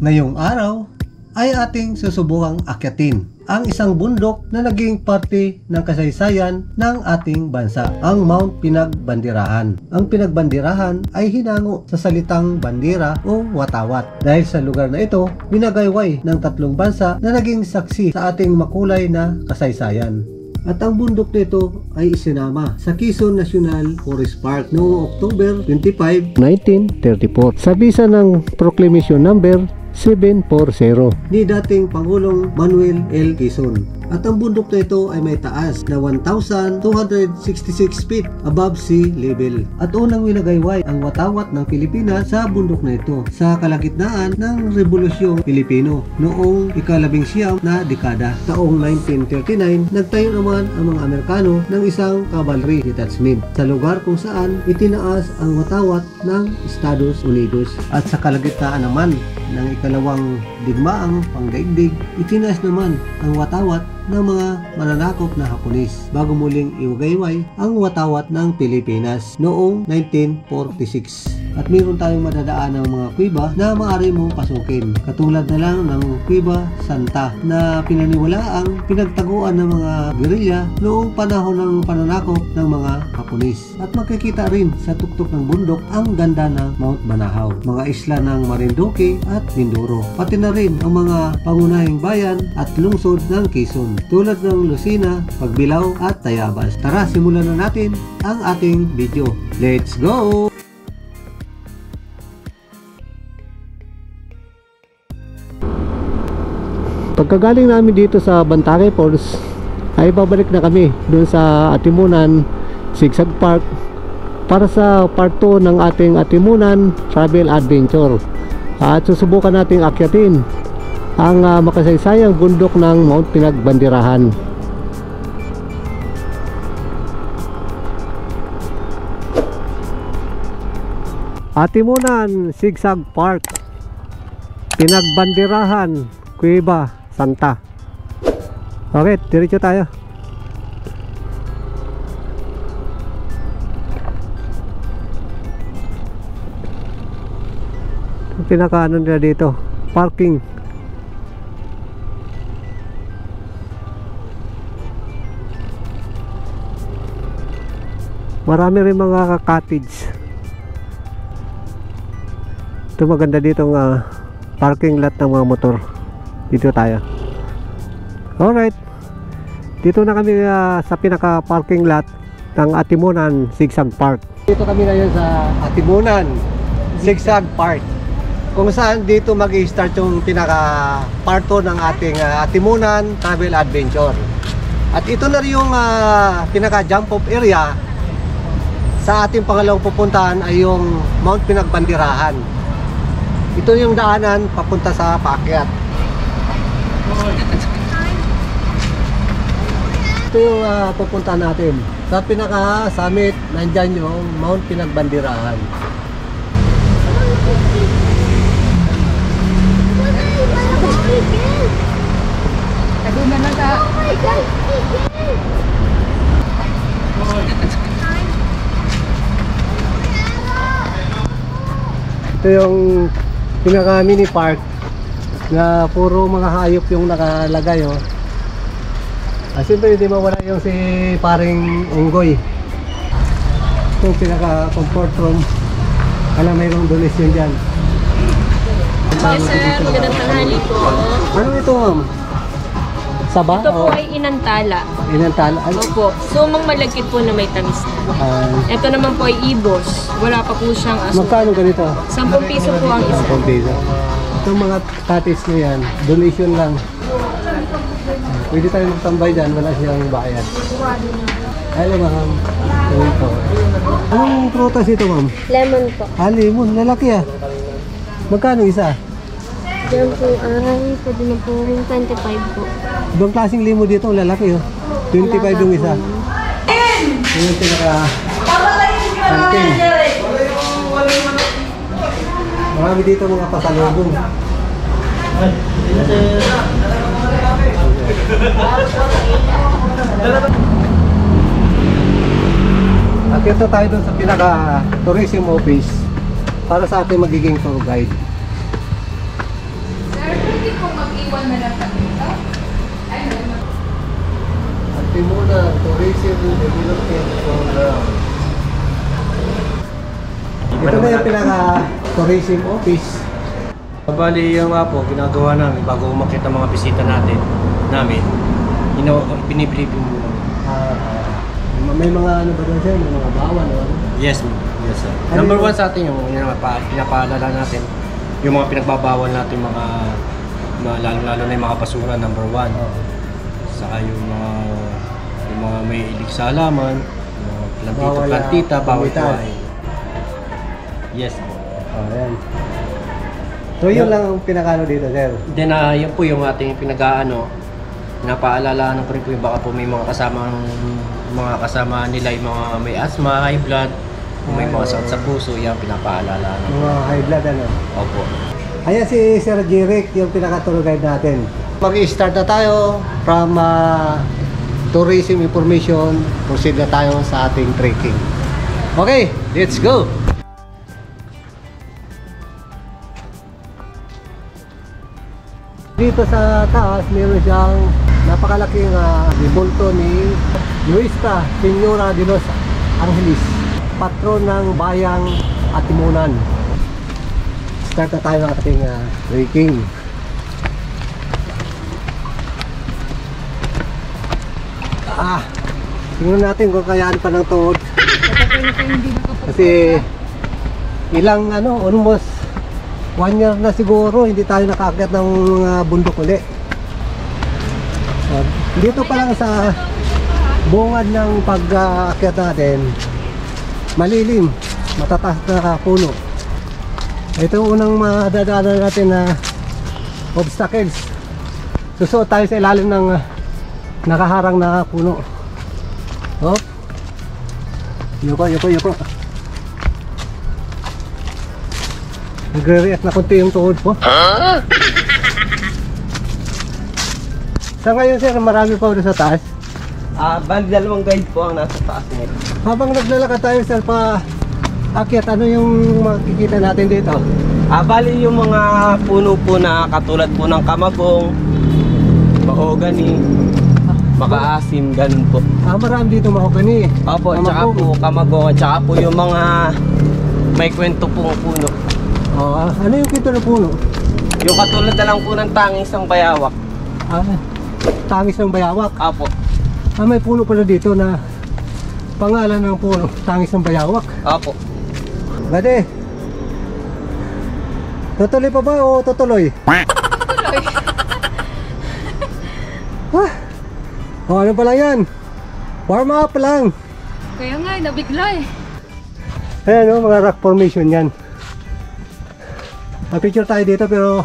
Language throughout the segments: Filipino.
Ngayong araw ay ating susubukang akyatin ang isang bundok na naging parte ng kasaysayan ng ating bansa, ang Mount Pinagbandirahan. Ang Pinagbandirahan ay hinango sa salitang bandera o watawat dahil sa lugar na ito binagayway ng tatlong bansa na naging saksi sa ating makulay na kasaysayan. At ang bundok nito ay isinama sa Quezon National Forest Park noong October 25, 1934 sa bisa ng Proclamation Number 740 ni dating Pangulong Manuel L. Quezon. At ang bundok na ito ay may taas na 1,266 feet above sea level. At unang winagayway ang watawat ng Pilipinas sa bundok na ito sa kalagitnaan ng Rebolusyong Pilipino noong ika-19 na dekada. Taong 1939, nagtayo naman ang mga Amerikano ng isang cavalry detachment sa lugar kung saan itinaas ang watawat ng Estados Unidos. At sa kalagitnaan naman ng ikalawang digmaang pangdaigdig, itinaas naman ang watawat ng mga mananakop na Hapones bago muling iwagayway ang watawat ng Pilipinas noong 1946. At mayroon tayong madadaan ng mga kuweba na maaari mong pasukin, katulad na lang ng Kuweba Santa na pinaniwalaang pinagtaguan ng mga guerrilla noong panahon ng pananakop ng mga Hapones. At makikita rin sa tuktok ng bundok ang ganda ng Mount Banahaw, mga isla ng Marinduque at Mindoro, pati na rin ang mga pangunahing bayan at lungsod ng Quezon tulad ng Lucena, Pagbilao at Tayabas. Tara, simulan na natin ang ating video. Let's go! Pagkagaling namin dito sa Bantake Falls ay babalik na kami dun sa Atimunan Zigzag Park para sa part 2 ng ating Atimunan Travel Adventure. At susubukan nating akyatin ang makasaysayang bundok ng Mount Pinagbandirahan. Atimunan Zigzag Park, Pinagbandirahan, Kuweba Santa. Okay, diretso tayo. Pinakaano nila dito, parking. Marami rin mga cottage. Ito maganda dito ng parking lot ng mga motor. Dito tayo. Alright, dito na kami sa pinaka parking lot ng Atimunan Zigzag Park. Dito kami ngayon sa Atimunan Zigzag Park, kung saan dito mag-i-start yung pinaka part 2 ng ating Atimunan Travel Adventure. At ito na rin yung pinaka jump off area sa ating pangalawang pupuntahan ay yung Mount Pinagbandirahan. Ito yung daanan papunta sa paakyat. Ito yung pupuntahan natin. Sa pinaka summit, nandyan yung Mount Pinagbandirahan. Ito yung pinaka mini park na puro mga hayop yung nakalagay, oh. Siyempre hindi mawala yung si paring Unggoy. Ito yung pinaka comfort room. Alam, mayroong donation dyan. Yes sir, magandang tanghali po. Ano ito, ma'am? Saba? Ito po ay inantala. Inantala? Opo. Sumang malagkit po na may tamis na. Ito naman po ay ibos. Wala pa po siyang asukal. Magkano ganito? 10 piso po ang isa. 10 piso. Itong mga cottage na yan, donation lang. Pwede tayo magtambay dyan, wala siyang bayad. Hello, ma'am. Ito. Anong prutas ito, ma'am? Lemon po. Lemon. Lalaki ah. Magkano isa? Yan po ay pwede na po 25 po. Ibang klaseng limo dito, lalaki oh. 25 yung isa. Yung yung pinaka-kantin. Marami dito mga pasalubong. At ito tayo dun sa pinaka-tourism office para sa ating magiging tour guide. Tourism Development Program. Ito na yung pinaka-tourism office. Bali yung nga po, ginagawa namin bago umakit ang mga bisita namin, binibriefing muna. May mga ano ba doon sir? May mga bawal o ano? Yes, yes sir. Number one sa atin yung pinapaalala natin, yung mga pinagbabawal natin lalo na yung mga basura, number one. Saka yung mga may ilig sa halaman, plantita, bawal kuhain. Yes po. Ayan. So yun lang ang pinakano dito sir? Then yun po yung ating napaalala ko rin po yung baka po may mga kasama nila yung mga may asthma, high blood, kung may mga sakit sa puso, yan pinapaalala. Mga high blood ano? Opo. Ayan si Sir Jeric, yung pinaka-tour guide natin. Mag-i-start na tayo from tourism information, proceed na tayo sa ating trekking. Okay, let's go! Dito sa taas, meron siyang napakalaking bulto ni Nuestra Señora de los Angeles, patron ng bayang Atimunan. Start na tayo ng ating trekking. Tingnan natin kung kayaan pa ng tuhod. Kasi ilang almost 1 year na siguro hindi tayo nakaakyat ng mga bundok uli. Dito pa lang sa bungad ng pag-aakyat natin, malilim, matataas na puno. Ito unang madadaanan natin na obstacles. Susuot tayo sa ilalim ng nakaharang na puno. Hop. Yuko. Nagre-react na konti yung tuhod po. Sa ngayon sir, marami pa ulit sa taas. Bali 2 guide po ang nasa taas nito. Habang naglalakad tayo sir pa akyat, ano yung makikita natin dito? Bali yung mga puno po na katulad po ng kamagong, mahogany, makaasim, ganun po. Marami dito mahogany. Opo, at saka po kamagong, at saka po yung mga may kwento pong puno. Ano yung kwento ng puno? Yung katulad na lang po ng tangis ng bayawak. Tangis ng bayawak. Opo. May puno pala dito na pangalan ng puno, tangis ng bayawak. Opo. Bade, tutuloy pa ba o tutuloy? Ano pa lang yan? Warm up lang. Kaya nga, nabigla eh. Ayan mga rock formation yan. Picture tayo dito pero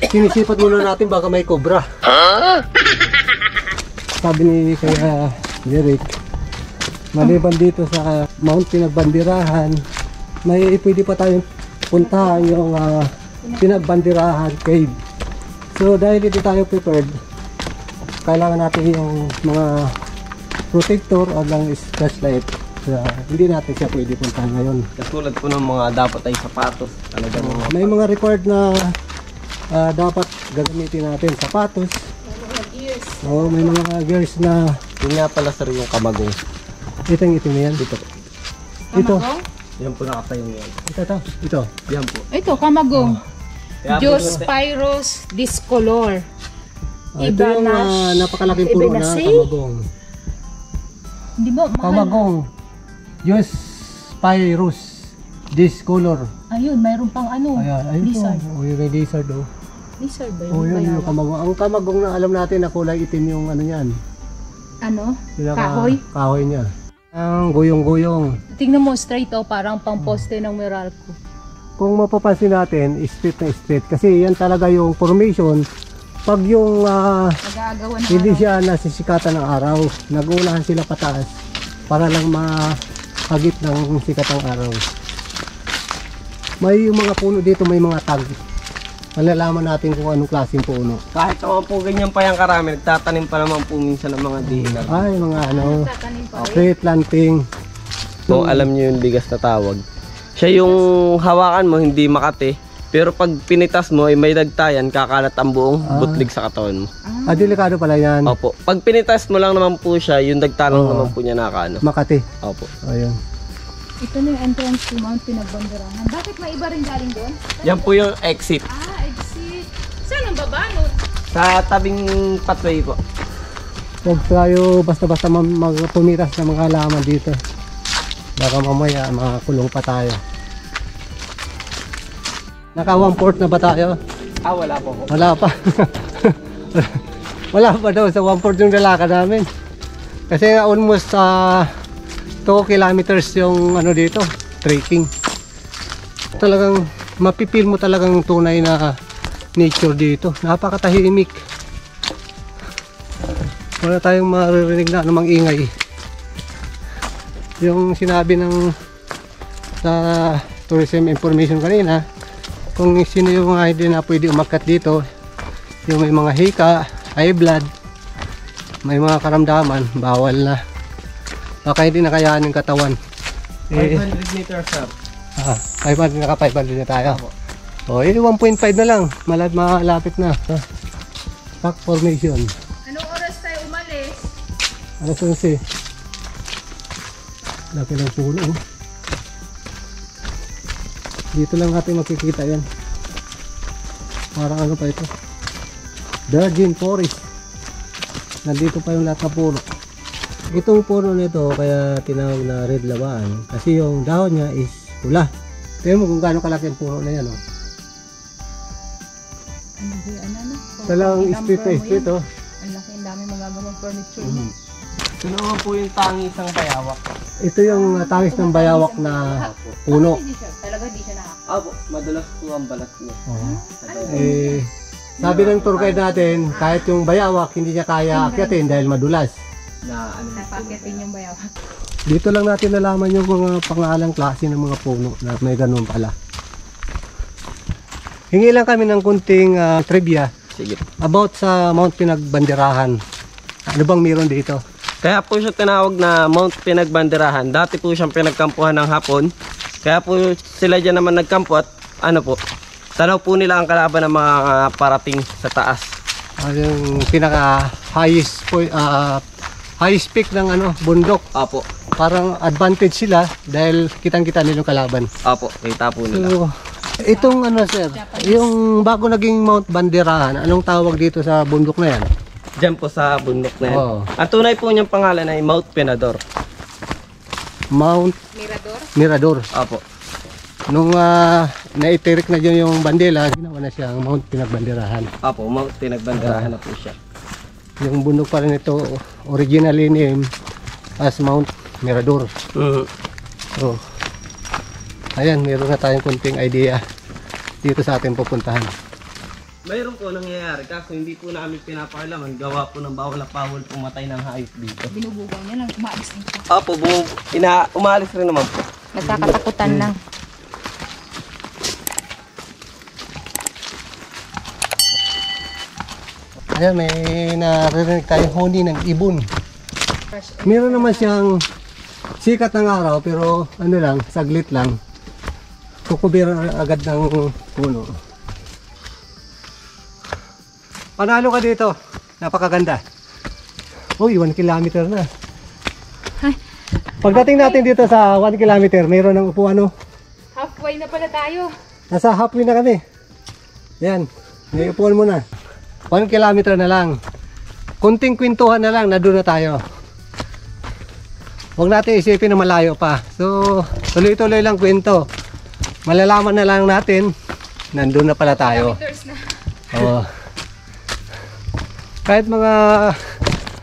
sinisipat muna natin baka may cobra. Sabi ni kaya Jeric, maliban dito sa Mount Pinagbandirahan, may pwede pa tayong puntahan yung Pinagbandirahan Cave. So dahil hindi tayo prepared, kailangan natin yung mga protector o lang flashlight. Hindi natin siya pwede puntahan ngayon. Katulad po ng mga dapat ay sapatos. Talagang may mga required na dapat gagamitin natin, sapatos. May mga gears na yun nga pala sir yung kamagong. ito na yan. Dito po. Ito. Yan po nakatayong yan. Ito. Yan po. Ito, kamagong. Kaya po Diospyros discolor. Ito yung napakalaking puno na kamagong. Hindi ba mahal? Kamagong. Diospyros discolor. Ayun, mayroon pang Ayun lizard. Yung lizard Lizard ba yun? yun yung kamagong. Ang kamagong na alam natin na kulay itim yung yan. Kahoy? Kahoy niya. Ang guyong-guyong. Tingnan mo straight parang pang poste ng Meralco. Kung mapapansin natin, straight na straight. Kasi yan talaga yung formation. Pag yung Nag-aagawan ng hindi siya nasisikatan ng araw, nag-uunahan sila pataas para lang mahagip ng sikat ng araw. May yung mga puno dito, may mga tag. Malalaman natin kung anong klaseng puno. Kahit naman po ganyan pa yung karami, nagtatanim pa naman po minsan ng mga dihilag. Ay, mga tree planting. Kung alam nyo yung bigas na tawag. Siya yung hawakan mo, hindi makati. Pero pag pinitas mo, ay may dagtayan, kakalat ang buong butlig sa katawan mo. Delikado pala yan. Opo. Pag pinitas mo lang naman po siya, yung dagta lang naman po niya nakaano. Makati. Opo. Ayun. Ito na yung entrance to Mount Pinagbanderahan. Bakit may iba rin galing doon? Yan po yung exit. Exit. Saan ang baba nun? Sa tabing pathway po. Huwag tayo basta-basta pumitas ng mga halaman dito. Baka mamaya makakulong pa tayo. Naka 1/4 na ba tayo? Wala po po. Wala pa. Wala pa daw sa 1/4 yung lalakad namin. Kasi almost 2 kilometers yung ano dito, trekking. Talagang mapipil mo talagang tunay na nature dito. Napakatahimik. Wala tayong maririnig na anumang ingay. Yung sinabi ng sa tourism information kanina, kung sino yung mga hindi na pwede umakyat dito, yung may mga hika, high blood, may mga karamdaman, bawal na. Baka hindi na kayanin yung katawan. 500 meters sir. 500 naka 500 na tayo. O, 1.5 na lang. Malapit na. Pack formation. Anong oras tayo umalis? Alas 11. Laki ng puno. Dito lang natin makikita yan. Parang ano pa ito? Virgin Forest. Nandito pa yung lahat na puno. Itong puno nito kaya tinawag na red lawan kasi yung dahon niya is pula. Tingnan mo kung gaano kalaki ang puno na yan. Oh. Talagang street oh. Ang laki, ang dami magagawang furniture niya. Ito naman po yung tangi isang bayawak. Ito yung tangis ng bayawak na puno. Talaga di siya nakaka. Opo, madalas po ang balat niya. Sabi ng tour guide natin, kahit yung bayawak hindi niya kaya akyatin dahil madulas. Napakyatin yung bayawak. Dito lang natin nalaman yung mga pangalang klase ng mga puno na may ganun pala. Hingi lang kami ng kunting trivia Sige. about sa Mount Pinagbanderahan. Ano bang meron dito? Kaya po siya tinawag na Mount Pinagbanderahan. Dati po siyang pinagkampuhan ng Hapon. Kaya po sila dyan naman nagkampo at ano po, tanaw po nila ang kalaban ng mga parating sa taas. Yung pinaka highest peak ng bundok. Opo. Parang advantage sila dahil kitang-kita nilang kalaban. Opo, kita po nila. So, itong sir, yung bago naging Mount Banderahan, anong tawag dito sa bundok na yan? Diyan po sa bundok na yan. Oo. Ang tunay po niyang pangalan ay Mount Pinador. Mount Mirador. Opo. Nung naitirik na dyan yung bandela, ginawa na siyang Mount Pinagbanderahan. Opo, Mount Pinagbanderahan na po siya. Yung bundok pa rin ito, originally named as Mount Mirador. So, ayan, meron na tayong kunting idea dito sa ating pupuntahan. Mayroon po nangyayari kaso hindi po namin pinapakalaman. Gawa po ng bawal na bawal pumatay ng hayop dito. Binubugaw niya lang, umaalis din siya. Opo, umalis rin naman po. Nagkakatakutan lang. Ayan, may naririnig tayong huni ng ibon. Meron naman siyang sikat ng araw pero saglit lang. Kukubir agad ng puno. Panalo ka dito. Napakaganda. Uy, 1 kilometer na. Pagdating natin dito sa 1 kilometer, mayroon ng upuan. Halfway na pala tayo. Nasa halfway na kami. Yan. May upuan mo na. 1 kilometer na lang. Kunting kwentuhan na lang, na doon na tayo. Huwag natin isipin na malayo pa. So, tuloy-tuloy lang kwento. Malalaman na lang natin, nandun na pala tayo. Oo. Kahit mga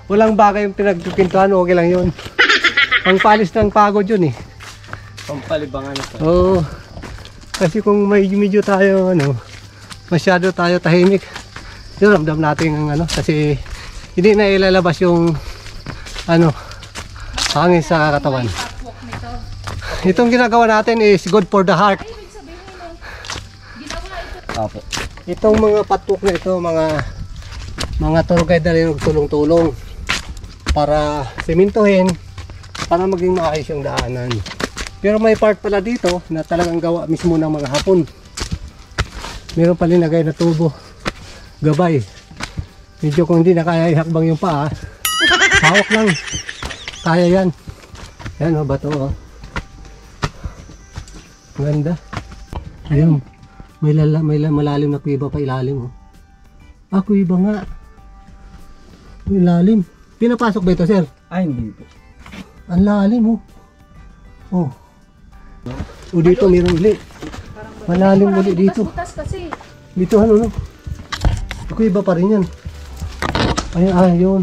walang bagay yung pinagkukwentuhan, okay lang yun. Ang palis ng pagod yun eh. Pampalibangan ito. Oo. Kasi kung medyo tayo, masyado tayo tahimik, yun, ramdam natin ang kasi hindi na ilalabas yung hangin sa katawan. Itong ginagawa natin is good for the heart. Opo. Itong mga patwalk na ito, mga tour guide na rin tulong-tulong para sementohin, para maging maayos yung daanan. Pero may part pala dito na talagang gawa mismo ng mga Hapon. Meron pa linagay na tubo. Gabay. Medyo kung hindi na kaya ihakbang yung paa, hawak lang. Kaya yan. Yan o, bato o. Ganda. Ayun. May malalim na kuiba pa ilalim o. Ah, kuiba nga. Ilalim. Pinapasok ba ito, sir? Ay, hindi po. Ang lalim oh. Oh. O dito mayroong uli. Malalim uli dito. Butas kasi. Dito ano no? Ako iba pa rin yan. Ayun, ayun.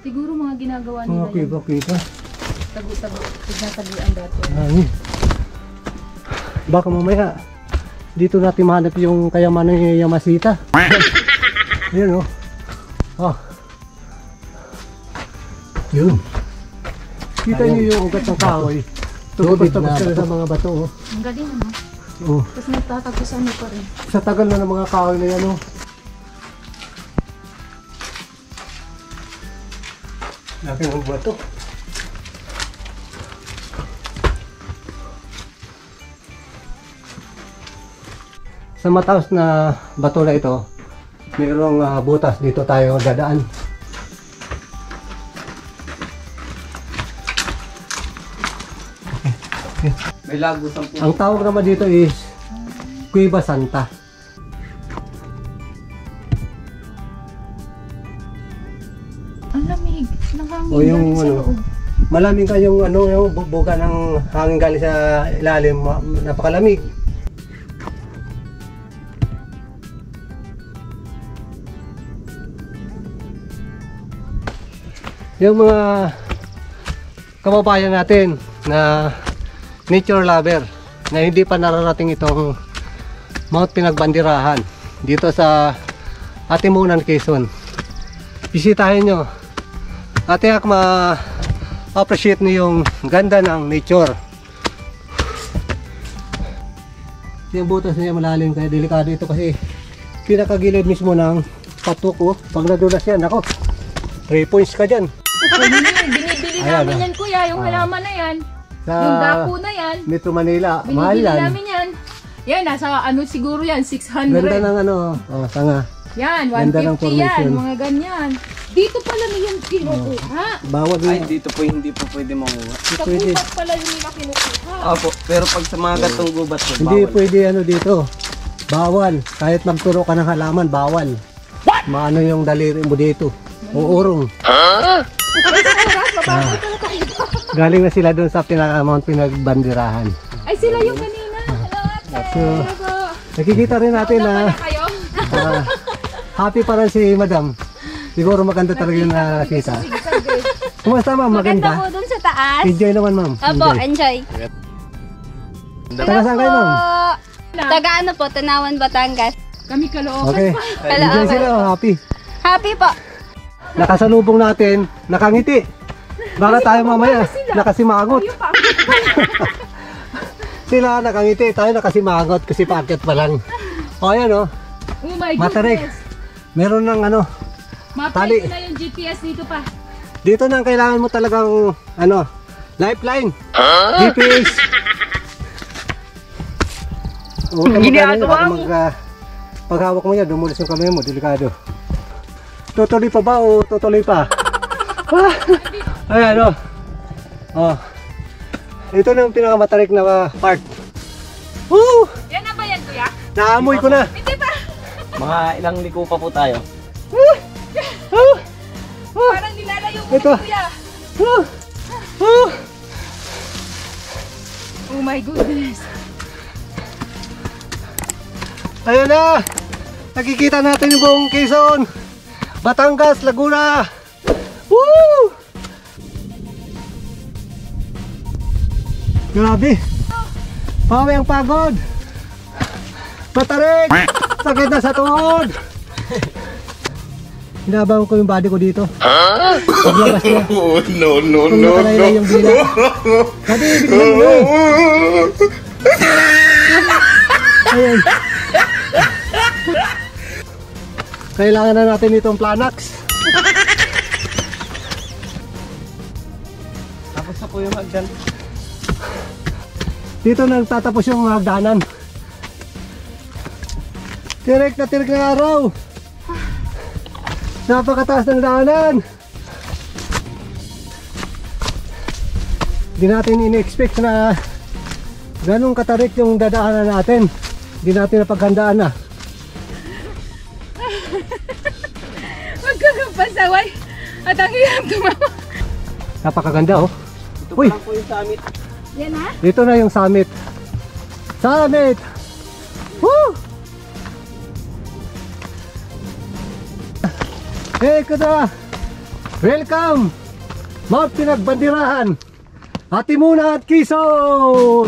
Siguro mga ginagawa nila Mga yung kiba. tagu-tagu. Tignan-taguan dati. Ayun. Baka mamaya dito natin mahanap yung kayamanan ni Yamasita. Ayun oh. Oh. Yun. Kita niyo yung ugat ng kahoy. Tubos-tubos ka na sa mga bato oh. Ang galing ano. Oh. Tapos nagtatagusan mo pa rin. Sa tagal na ng mga kahoy na yan oh. Laki ng bato. Sa mataas na bato na ito, mayroong butas dito tayo dadaan. May lagusan po. Ang tawag naman dito is Cueva Santa. Ang lamig. Nakangin O yung galing sa ano, loob. malamig ka yung ano, yung buga ng hangin galing sa ilalim, napakalamig. Yung mga kababayan natin na nature lover na hindi pa nararating itong Mount Pinagbandirahan dito sa Atimunan, Quezon, bisitahin nyo at tiyak ma-appreciate nyo yung ganda ng nature. Yung butas niya malalim kaya delikado ito kasi pinakagilid mismo ng patok oh. Pag nadulas yan, ako 3 points ka dyan. Binibili Ayan, namin yan kuya, yung halaman na yan. Sa Yung dako na yan. Metro Manila, mahal Binibili yan. namin yan. Yan, nasa ano siguro yan, 600. Ganda ng ano, oh, tanga. Yan, Ganda ng 150 yan, formation. mga ganyan. Dito pala niyan kinukuha. Bawal Ay, yun. dito po hindi po pwede manguha. Sa pwede. gubat pala nila kinukuha. Opo, pero pag sa mga gatong gubat po, Hindi bawal. pwede ano dito. Bawal. Kahit magturo ka ng halaman, bawal. Maano yung daliri mo dito. Uurong. Galing na sila doon sa Mount Pinagbandirahan. Ay, sila yung kanina. So, nakikita rin natin na Kayo? happy pa rin si Madam. Siguro maganda talaga yung nakakita. Kumusta ma'am? Maganda po Maganda? dun sa taas. Enjoy naman ma'am. Opo, enjoy. Taga saan kayo ma'am? Taga ano po, Tanawan, Batangas. Kami kalooban. Okay. Enjoy sila. Oh, happy. Happy po. Nakasalubong natin, nakangiti. Baka tayo mamaya nakasimangot. Sila nakangiti, tayo nakasimangot kasi paakyat pa lang. O ayan o, Oh my matarik. goodness. Meron ng ano, Mapay Tali. ko na yung GPS dito pa. dito nang kailangan mo talagang ano, lifeline. GPS. Ginagawa mo. Paghawak mo yan, dumulis yung kamay mo, delikado. Tutuloy pa ba o tutuloy pa? Ayan o. Oh. Ito na yung pinakamatarik na part. Woo! Yan na ba yan kuya? Naamoy ko na. Hindi pa. Mga ilang liko pa po tayo. Parang nilalayo mo Ito. na kuya. Oh my goodness. Ayan na. Nakikita natin yung buong Quezon. Batangas, Laguna. Woo! Grabe. Pawi ang pagod. Matarik. Sakit na sa tuhod. Hinabaw ko yung body ko dito. Paglabas niya. Kung nakalaylay yung bila. Sabi, bigyan mo. Ayan. Kailangan na natin itong Planax. Tapos na po yung hagdan. Dito nagtatapos yung hagdanan. Tirik na araw. Napakataas ng daanan. Hindi natin in-expect na ganun katarik yung dadaanan natin. Hindi natin napaghandaan na. Huwag ka kang pasaway. At ang hirap tumawa. Napakaganda oh. Ito Uy! pa lang po yung summit. Yan ha? Dito na yung summit. Summit! Woo! Hey, kada! Welcome! Mount Pinagbandirahan! Hatimuna at Quezon!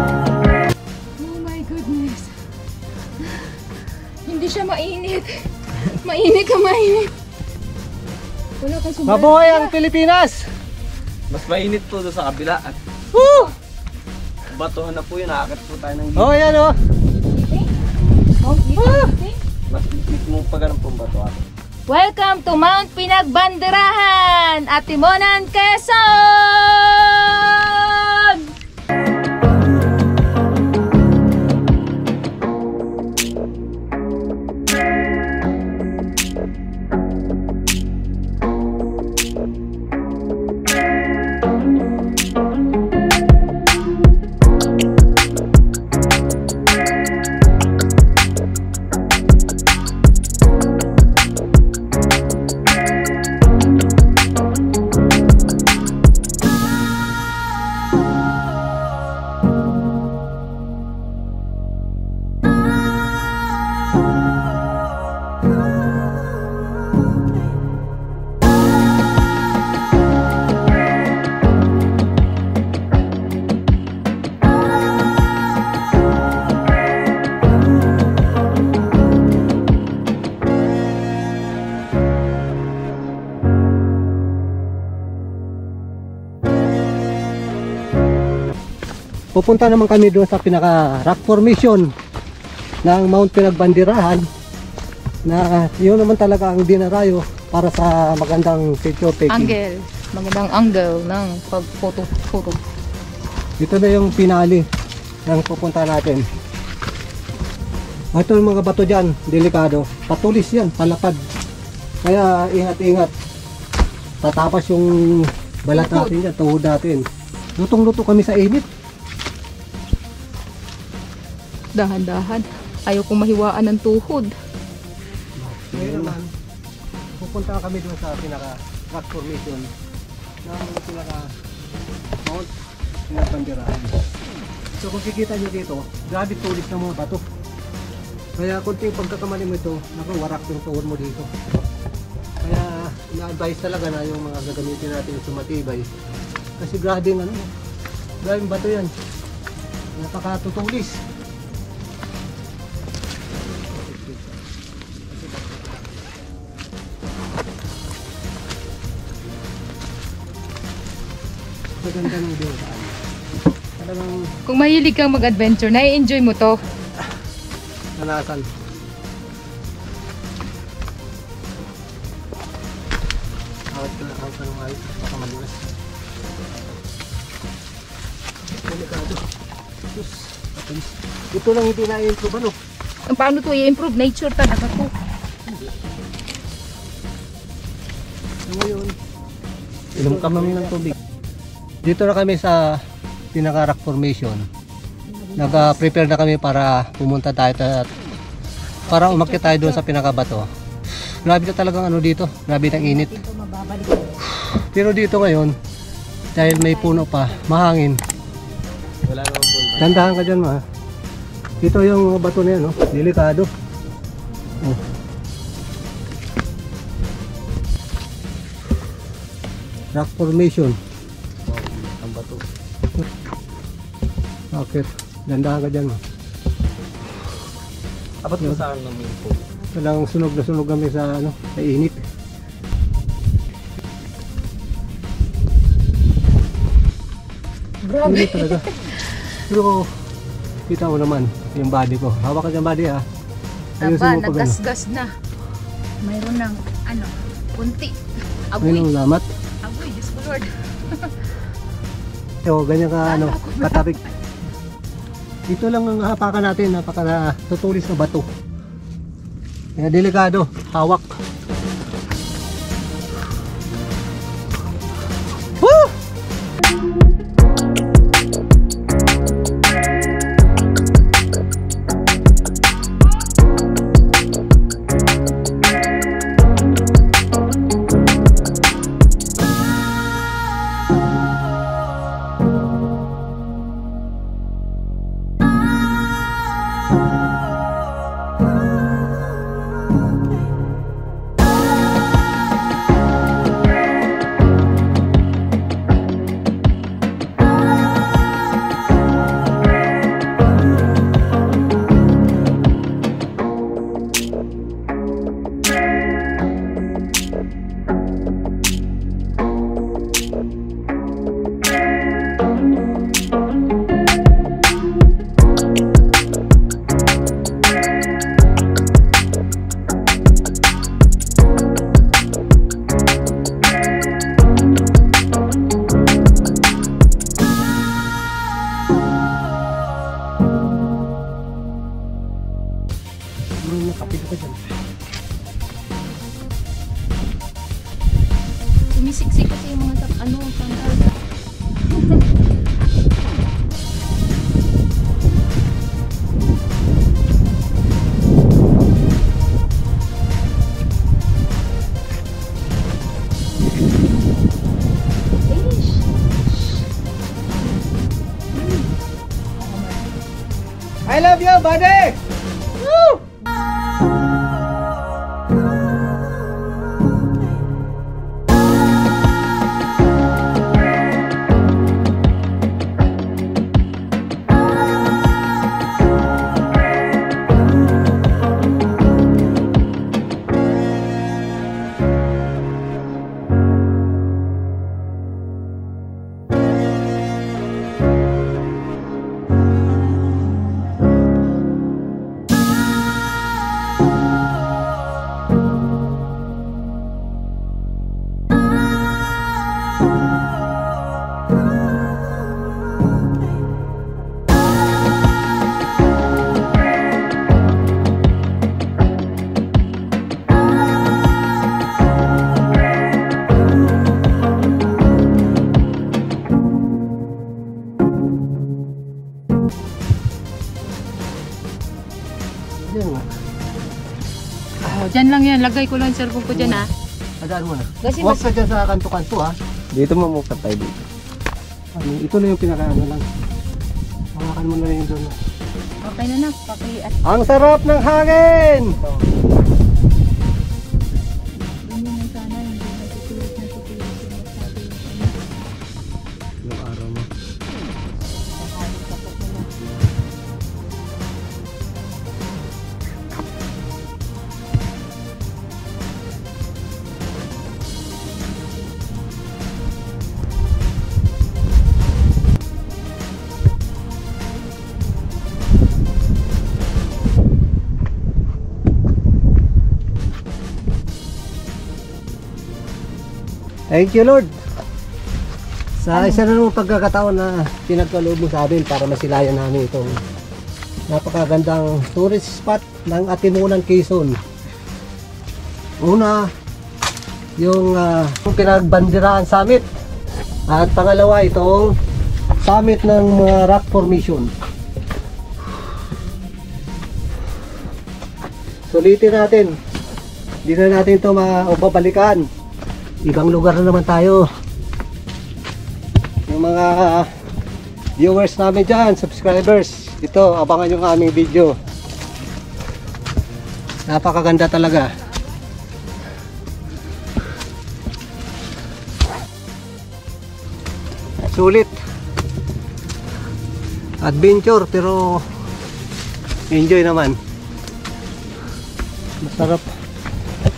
Oh my goodness. Hindi siya mainit. Mainit ka mainit. Wala ka sobrang. Mabuhay ang Pilipinas! Mas mainit po doon sa kabila. At Woo! batuhan na po yun. Nakakit po tayo ng Oh, yan oh! mas mo pa ganun pong batuhan. Welcome to Mount Pinagbandirahan at Timonan, Quezon! Pupunta naman kami doon sa pinaka rock formation ng Mount Pinagbandirahan na yun naman talaga ang dinarayo para sa magandang picture taking. Angle. Magandang angle ng pag-photo. Ito na yung pinali ng pupunta natin. Ito yung mga bato dyan, delikado. Patulis yan, palapad. Kaya ingat-ingat. Tatapas yung balat natin dyan, tuhod natin. Lutong-luto kami sa init. Dahan-dahan. Ayaw kong mahiwaan ng tuhod. Ngayon naman, pupunta kami doon sa pinaka rock formation ng pinaka Mount Pinagbandirahan. So kung kikita nyo dito, grabe tulis ng mga bato. Kaya kunting pagkakamali mo ito, naku, warak yung tuhod mo dito. Kaya na-advise talaga na yung mga gagamitin natin sumatibay. Kasi grabe yung ano, grabe yung bato yan. Napakatutulis. Maganda ng view saan. Talagang Kung mahilig kang mag-adventure, nai-enjoy mo to. nanasan. Awat ka ng ayos. Baka malunas. Delikado. Diyos. Patulis. Ito lang hindi na-improve ano. Paano to i-improve? Nature talaga to. Ngayon, Inom ka mami ng tubig. dito na kami sa pinaka rock formation. Nag-prepare na kami para pumunta tayo para umakyat tayo doon sa pinakabato. Grabe na talagang ano dito, grabe ng init. Pero dito ngayon, Dahil may puno pa, mahangin. Wala naman po. Dandahan ka dyan, ma. Ito yung bato na yan, no? Delikado. Oh. Rock formation. Ang bato. Bakit? Dandahan ka dyan, ma. Apat mo saan namin po? Talagang sunog na sunog kami sa, ano, sa init. Grabe talaga. Pero kita mo naman yung body ko. Hawak ka dyan body, ha. Ayusin Taba, mo pag ano. nagasgas na. Mayroon ng, ano, kunti. Agoy. Ayun, lamat. Agoy, Diyos ko Lord. So, ganyan ka, ano, katapik. Ito lang ang hapakan natin, napaka tutulis na bato. Kaya delikado, hawak. Woo! Sumisiksik kasi yung mga ano, sandal. I love you, buddy! Diyan nga. Oh, dyan lang yan. Lagay ko lang yung cellphone ko dyan, ha. Adaan mo na. Kasi Huwag ka dyan sa kanto-kanto, ha. Dito mamukat tayo dito. Ano, ito na yung pinaka-ano lang. Hawakan mo na rin doon. Okay na na. Paki-at. Ang sarap ng hangin! Yun yung sana. Hindi natutulog na tutulog. Sinasabi yung ano. Yung araw mo. Sakali kapag mo na. Thank you, Lord. Sa isa na naman pagkakataon na pinagkaloob mo sa amin para masilayan namin itong napakagandang tourist spot ng Atimunan, Quezon. Una, yung Pinagbandirahan Summit. At pangalawa, itong summit ng mga rock formation. Sulitin natin. Hindi na natin ito mababalikan. Ibang lugar na naman tayo. mga viewers namin dyan, subscribers, ito, abangan yung aming video. Napakaganda talaga. Sulit. Adventure pero enjoy naman.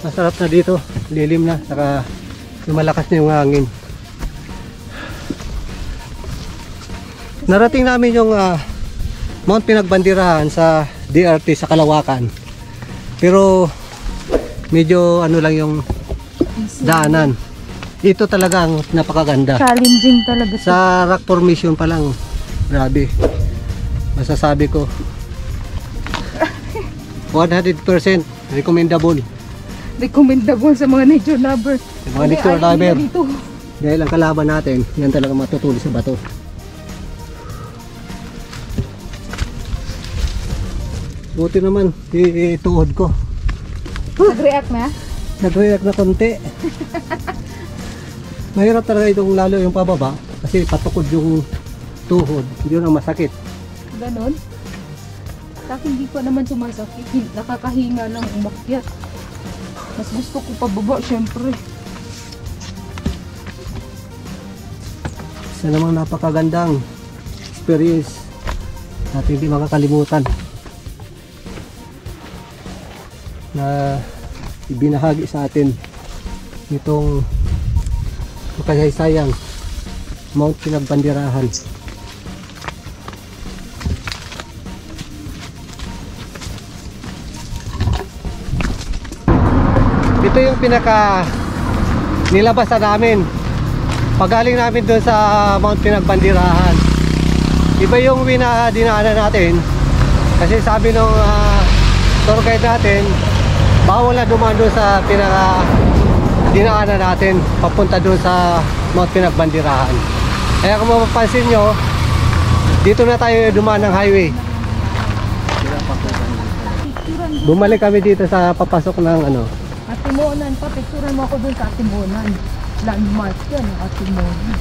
Masarap na dito, lilim na, saka lumalakas na yung hangin. Narating namin yung Mount Pinagbandirahan sa DRT sa Kalawakan, pero medyo ano lang yung daanan. Ito talagang napakaganda. Challenging talaga. Sa rock formation pa lang, grabe, masasabi ko 100% recommendable. Recommendable sa mga nature lover. Mga nature lover. Dito. Dahil ang kalaban natin, yan talaga matutuloy sa bato. Buti naman, ituod ko. Nag-react na? Nag-react na konti. Mahirap talaga itong lalo yung pababa kasi patukod yung tuhod. Yun ang masakit. Ganon? Sa akin hindi pa naman sumasakit. Nakakahinga lang umakyat. Mas gusto ko pababa, syempre. Isa namang napakagandang experience natin hindi makakalimutan na ibinahagi sa atin itong makasaysayang Mount Pinagbandirahan. Ito yung pinaka nilabasan namin pagaling namin doon sa Mount Pinagbandirahan. Iba yung dinaanan natin kasi sabi nung tour guide natin bawal na dumaan doon sa pinaka dinaanan natin papunta doon sa Mount Pinagbandirahan. Kaya kung mapapansin nyo, dito na tayo dumaan ng highway. Bumalik kami dito sa papasok ng Atimonan pa, picturean mo ako dun sa Atimonan. Landmark yan, Atimonan.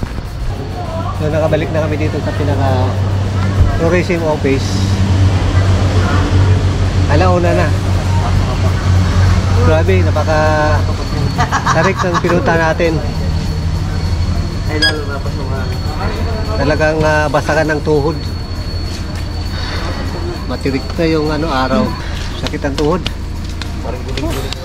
So nakabalik na kami dito sa pinaka tourism office. Alauna na. Grabe, napaka tarik ng pinunta natin. Ay lalo na pa sa Talagang basagan ng tuhod. Matirik na yung araw. Sakit ang tuhod. parang guling-guling.